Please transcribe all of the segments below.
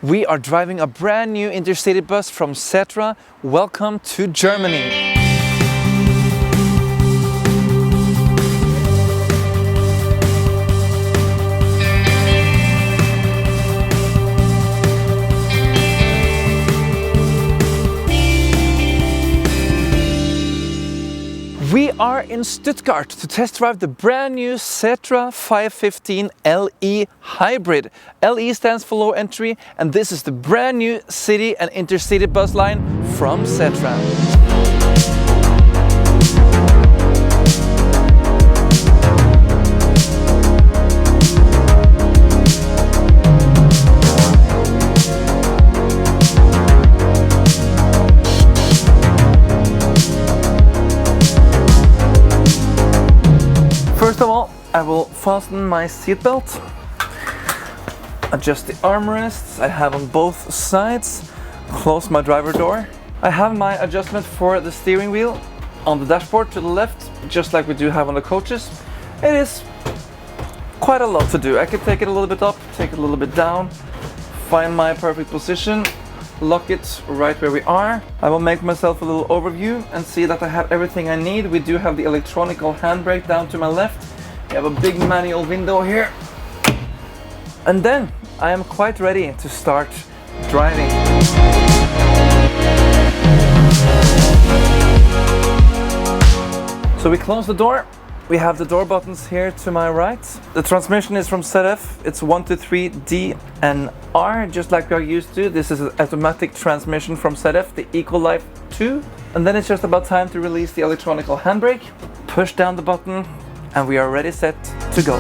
We are driving a brand new intercity bus from Setra. Welcome to Germany. We are in Stuttgart to test drive the brand new Setra 515 LE Hybrid. LE stands for low entry, and this is the brand new city and intercity bus line from Setra. First of all, I will fasten my seatbelt, adjust the armrests I have on both sides, close my driver door. I have my adjustment for the steering wheel on the dashboard to the left, just like we do have on the coaches. It is quite a lot to do. I can take it a little bit up, take it a little bit down, find my perfect position, lock it right where we are. I will make myself a little overview and see that I have everything I need. We do have the electronical handbrake down to my left. We have a big manual window here. And then I am quite ready to start driving. So we close the door. We have the door buttons here to my right. The transmission is from ZF. It's 123D and R, just like we are used to. This is an automatic transmission from ZF, the EcoLife 2. And then it's just about time to release the electronical handbrake, push down the button, and we are ready, set to go.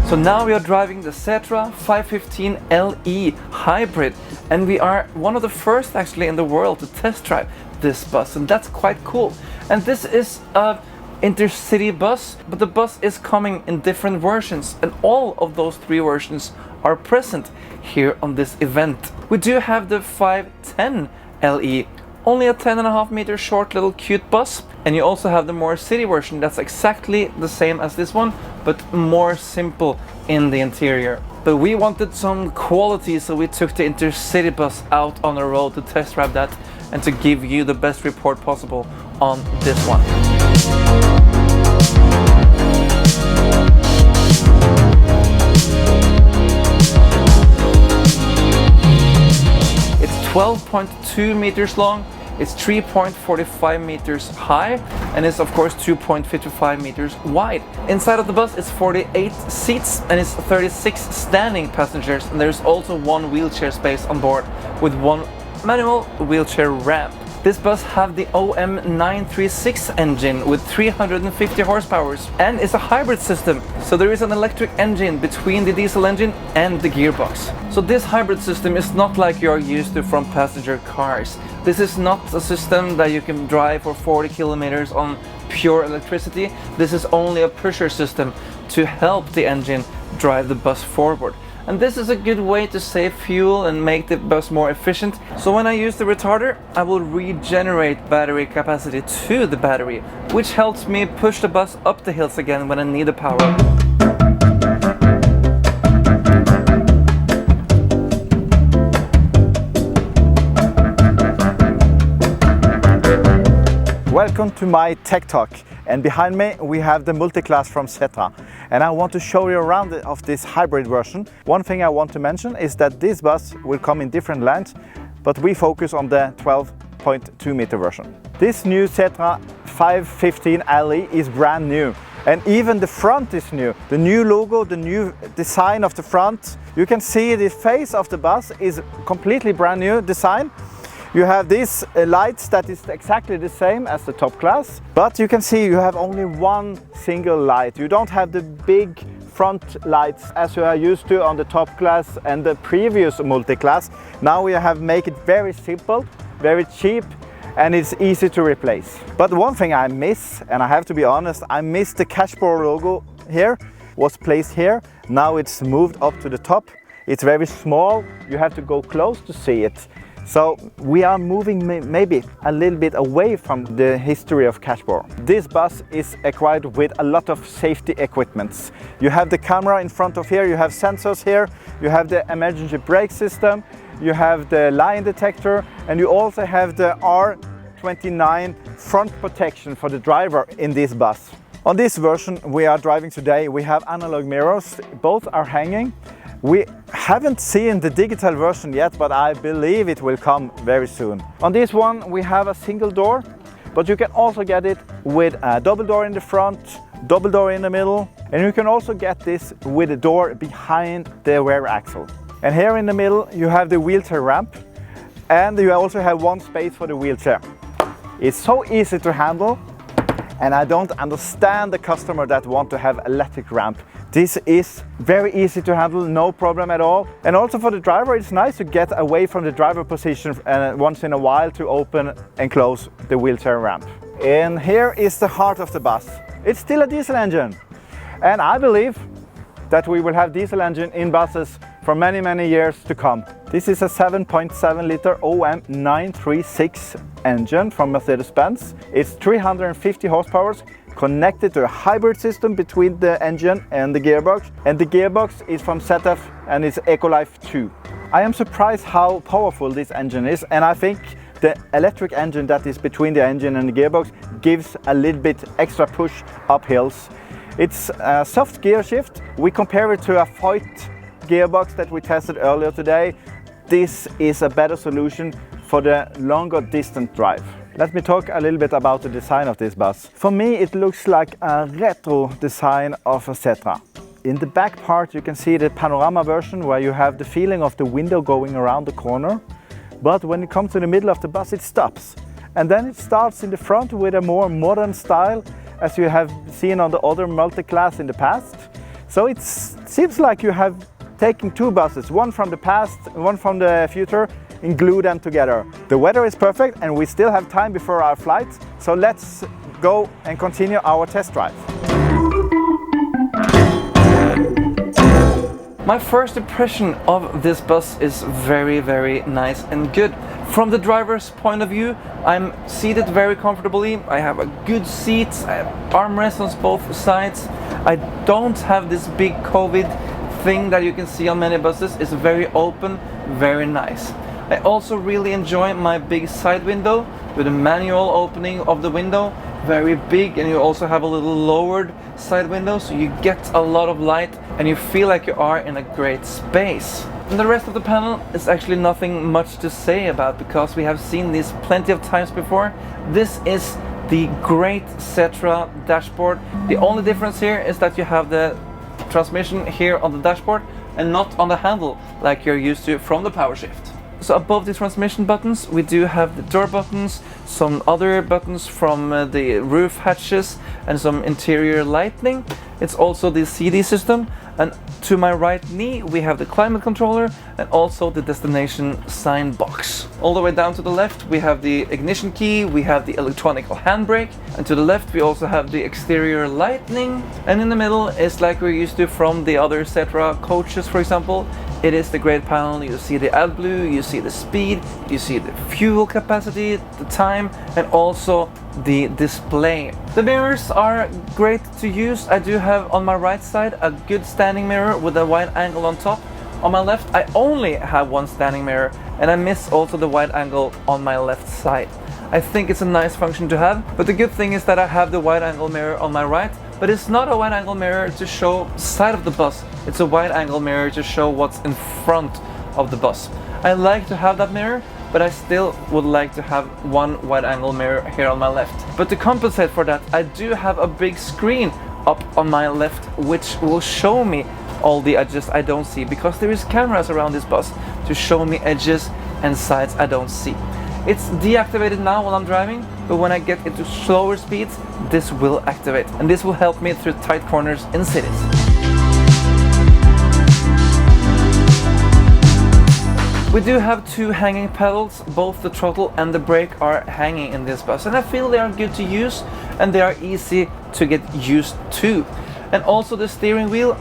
So now we are driving the Setra 515 LE Hybrid, and we are one of the first actually in the world to test drive this bus, and that's quite cool. And this is a intercity bus, but the bus is coming in different versions, and all of those three versions are present here on this event. We do have the 510 LE, only a 10.5 meter short little cute bus, and you also have the more city version that's exactly the same as this one, but more simple in the interior. But we wanted some quality, so we took the intercity bus out on the road to test drive that and to give you the best report possible on this one. It's 12.2 meters long. It's 3.45 meters high, and it's of course 2.55 meters wide. Inside of the bus is 48 seats and it's 36 standing passengers, and there's also one wheelchair space on board with one manual wheelchair ramp. This bus have the OM936 engine with 350 horsepower and is a hybrid system. So there is an electric engine between the diesel engine and the gearbox. So this hybrid system is not like you're used to from passenger cars. This is not a system that you can drive for 40 kilometers on pure electricity. This is only a pusher system to help the engine drive the bus forward. And this is a good way to save fuel and make the bus more efficient. So when I use the retarder, I will regenerate battery capacity to the battery, which helps me push the bus up the hills again when I need the power. Welcome to my Tech Talk, and behind me we have the MultiClass from Setra, and I want to show you around of this hybrid version. One thing I want to mention is that this bus will come in different lengths, but we focus on the 12.2 meter version. This new Setra 515 LE is brand new, and even the front is new. The new logo, the new design of the front. You can see the face of the bus is completely brand new design. You have these lights that is exactly the same as the top class, but you can see you have only one single light. You don't have the big front lights as you are used to on the top class and the previous multi-class. Now we have made it very simple, very cheap, and it's easy to replace. But one thing I miss, and I have to be honest, I miss the Cashbore logo here, was placed here. Now it's moved up to the top. It's very small, you have to go close to see it. So we are moving maybe a little bit away from the history of cashboard. This bus is equipped with a lot of safety equipments. You have the camera in front of here, you have sensors here, you have the emergency brake system, you have the lie detector, and you also have the R29 front protection for the driver in this bus. On this version we are driving today, we have analog mirrors, both are hanging. We haven't seen the digital version yet, but I believe it will come very soon. On this one we have a single door, but you can also get it with a double door in the front, double door in the middle, and you can also get this with a door behind the rear axle. And here in the middle you have the wheelchair ramp, and you also have one space for the wheelchair. It's so easy to handle, and I don't understand the customer that want to have electric ramp. This is very easy to handle, no problem at all. And also for the driver, it's nice to get away from the driver position and once in a while to open and close the wheelchair ramp. And here is the heart of the bus. It's still a diesel engine. And I believe that we will have diesel engine in buses for many, many years to come. This is a 7.7 liter OM 936 engine from Mercedes-Benz. It's 350 horsepower, connected to a hybrid system between the engine and the gearbox. And the gearbox is from ZF and it's Ecolife 2. I am surprised how powerful this engine is, and I think the electric engine that is between the engine and the gearbox gives a little bit extra push up hills. It's a soft gear shift. We compare it to a Voigt gearbox that we tested earlier today. This is a better solution for the longer distance drive. Let me talk a little bit about the design of this bus. For me it looks like a retro design of a Setra. In the back part you can see the panorama version where you have the feeling of the window going around the corner. But when it comes to the middle of the bus it stops. And then it starts in the front with a more modern style, as you have seen on the other MultiClass in the past. So it seems like you have taken two buses, one from the past and one from the future, and glue them together. The weather is perfect and we still have time before our flight, so let's go and continue our test drive. My first impression of this bus is very, very nice and good. From the driver's point of view, I'm seated very comfortably. I have a good seat, I have armrests on both sides. I don't have this big COVID thing that you can see on many buses. It's very open, very nice. I also really enjoy my big side window with a manual opening of the window, very big, and you also have a little lowered side window so you get a lot of light and you feel like you are in a great space. And the rest of the panel is actually nothing much to say about because we have seen this plenty of times before. This is the great Setra dashboard. The only difference here is that you have the transmission here on the dashboard and not on the handle like you're used to from the power shift. So above the transmission buttons we do have the door buttons, some other buttons from the roof hatches and some interior lighting. It's also the CD system, and to my right knee we have the climate controller and also the destination sign box. All the way down to the left we have the ignition key, we have the electronic handbrake, and to the left we also have the exterior lighting, and in the middle is like we're used to from the other Setra coaches, for example. It is the great panel. You see the AdBlue, you see the speed, you see the fuel capacity, the time, and also the display. The mirrors are great to use. I do have on my right side a good standing mirror with a wide angle on top. On my left I only have one standing mirror, and I miss also the wide angle on my left side. I think it's a nice function to have, but the good thing is that I have the wide angle mirror on my right, but it's not a wide angle mirror to show side of the bus. It's a wide angle mirror to show what's in front of the bus. I like to have that mirror, but I still would like to have one wide angle mirror here on my left. But to compensate for that, I do have a big screen up on my left, which will show me all the edges I don't see, because there is cameras around this bus to show me edges and sides I don't see. It's deactivated now while I'm driving, but when I get into slower speeds, this will activate, and this will help me through tight corners in cities. We do have two hanging pedals. Both the throttle and the brake are hanging in this bus, and I feel they are good to use and they are easy to get used to. And also the steering wheel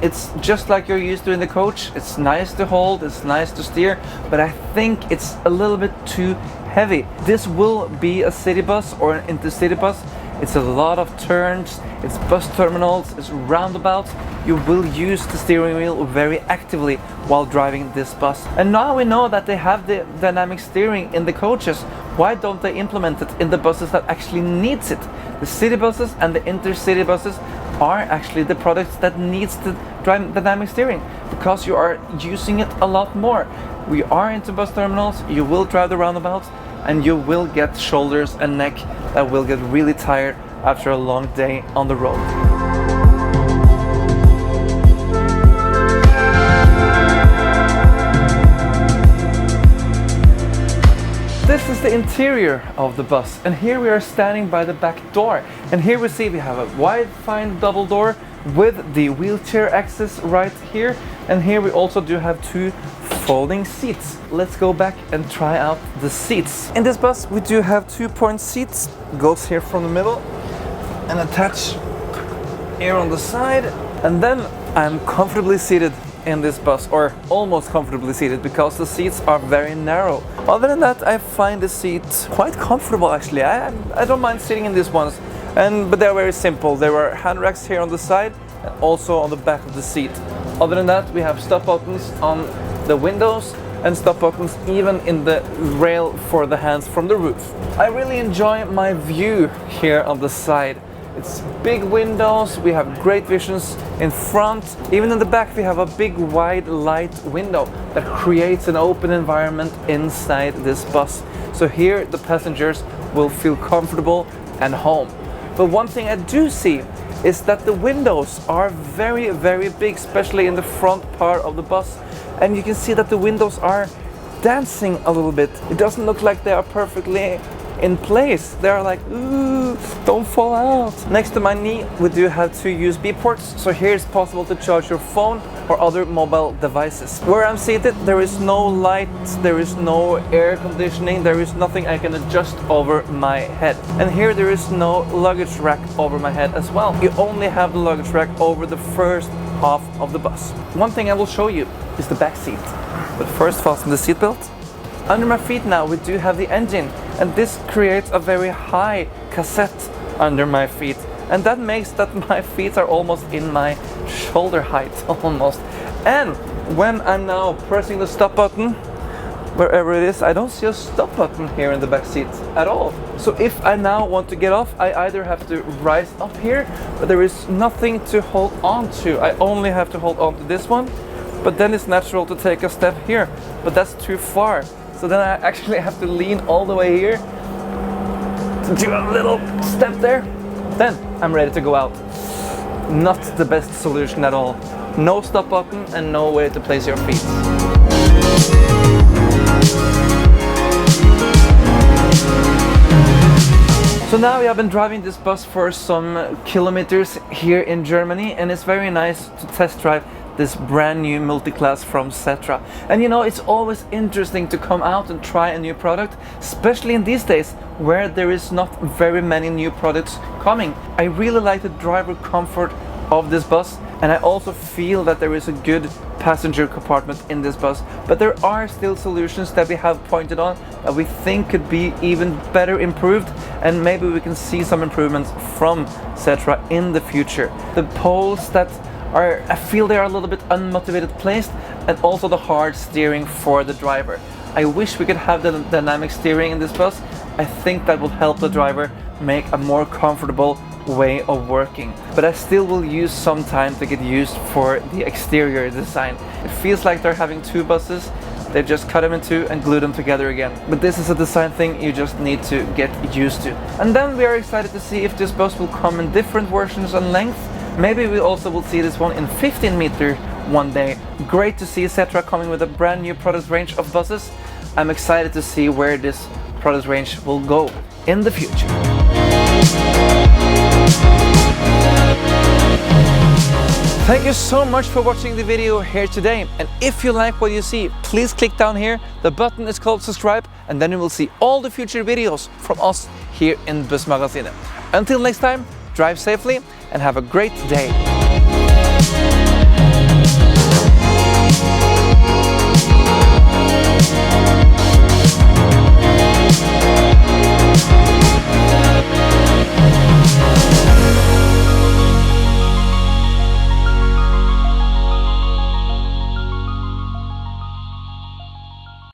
It's just like you're used to in the coach. It's nice to hold, it's nice to steer, but I think it's a little bit too heavy. This will be a city bus or an intercity bus. It's a lot of turns, it's bus terminals, it's roundabouts. You will use the steering wheel very actively while driving this bus. And now we know that they have the dynamic steering in the coaches. Why don't they implement it in the buses that actually needs it? The city buses and the intercity buses are actually the products that needs the dynamic steering, because you are using it a lot more. We are into bus terminals, you will drive the roundabouts, and you will get shoulders and neck that will get really tired after a long day on the road. This is the interior of the bus, and here we are standing by the back door, and here we see we have a wide fine double door with the wheelchair access right here, and here we also do have two folding seats. Let's go back and try out the seats. In this bus we do have 2-point seats, goes here from the middle and attach here on the side, and then I'm comfortably seated in this bus, or almost comfortably seated, because the seats are very narrow. Other than that, I find the seat quite comfortable actually. I don't mind sitting in these ones, but they're very simple. There are hand racks here on the side and also on the back of the seat. Other than that, we have stop buttons on the windows and stop buttons even in the rail for the hands from the roof. I really enjoy my view here on the side. It's big windows, we have great visions in front. Even in the back we have a big wide light window that creates an open environment inside this bus. So here the passengers will feel comfortable and home. But one thing I do see is that the windows are very, very big, especially in the front part of the bus. And you can see that the windows are dancing a little bit. It doesn't look like they are perfectly in place. They're like, ooh, don't fall out. Next to my knee, we do have two USB ports. So here it's possible to charge your phone or other mobile devices. Where I'm seated, there is no light, there is no air conditioning, there is nothing I can adjust over my head. And here there is no luggage rack over my head as well. You only have the luggage rack over the first half of the bus. One thing I will show you is the back seat. But first, fasten the seatbelt. Under my feet now we do have the engine, and this creates a very high cassette under my feet, and that makes that my feet are almost in my shoulder height almost. And when I'm now pressing the stop button, wherever it is, I don't see a stop button here in the back seat at all. So if I now want to get off, I either have to rise up here, but there is nothing to hold on to. I only have to hold on to this one, but then it's natural to take a step here, but that's too far. So then I actually have to lean all the way here to do a little step there. Then I'm ready to go out. Not the best solution at all. No stop button and no way to place your feet. So now we have been driving this bus for some kilometers here in Germany, and it's very nice to test drive this brand new multi-class from Setra. And you know, it's always interesting to come out and try a new product, especially in these days where there is not very many new products coming. I really like the driver comfort of this bus, and I also feel that there is a good passenger compartment in this bus, but there are still solutions that we have pointed on that we think could be even better improved, and maybe we can see some improvements from Setra in the future. The poles that I feel they are a little bit unmotivated placed, and also the hard steering for the driver. I wish we could have the dynamic steering in this bus. I think that will help the driver make a more comfortable way of working. But I still will use some time to get used for the exterior design. It feels like they're having two buses. They just cut them in two and glue them together again. But this is a design thing you just need to get used to. And then we are excited to see if this bus will come in different versions and length. Maybe we also will see this one in 15 meter one day. Great to see Setra coming with a brand new product range of buses. I'm excited to see where this product range will go in the future. Thank you so much for watching the video here today. And if you like what you see, please click down here. The button is called subscribe, and then you will see all the future videos from us here in Bussmagasinet. Until next time, drive safely and have a great day.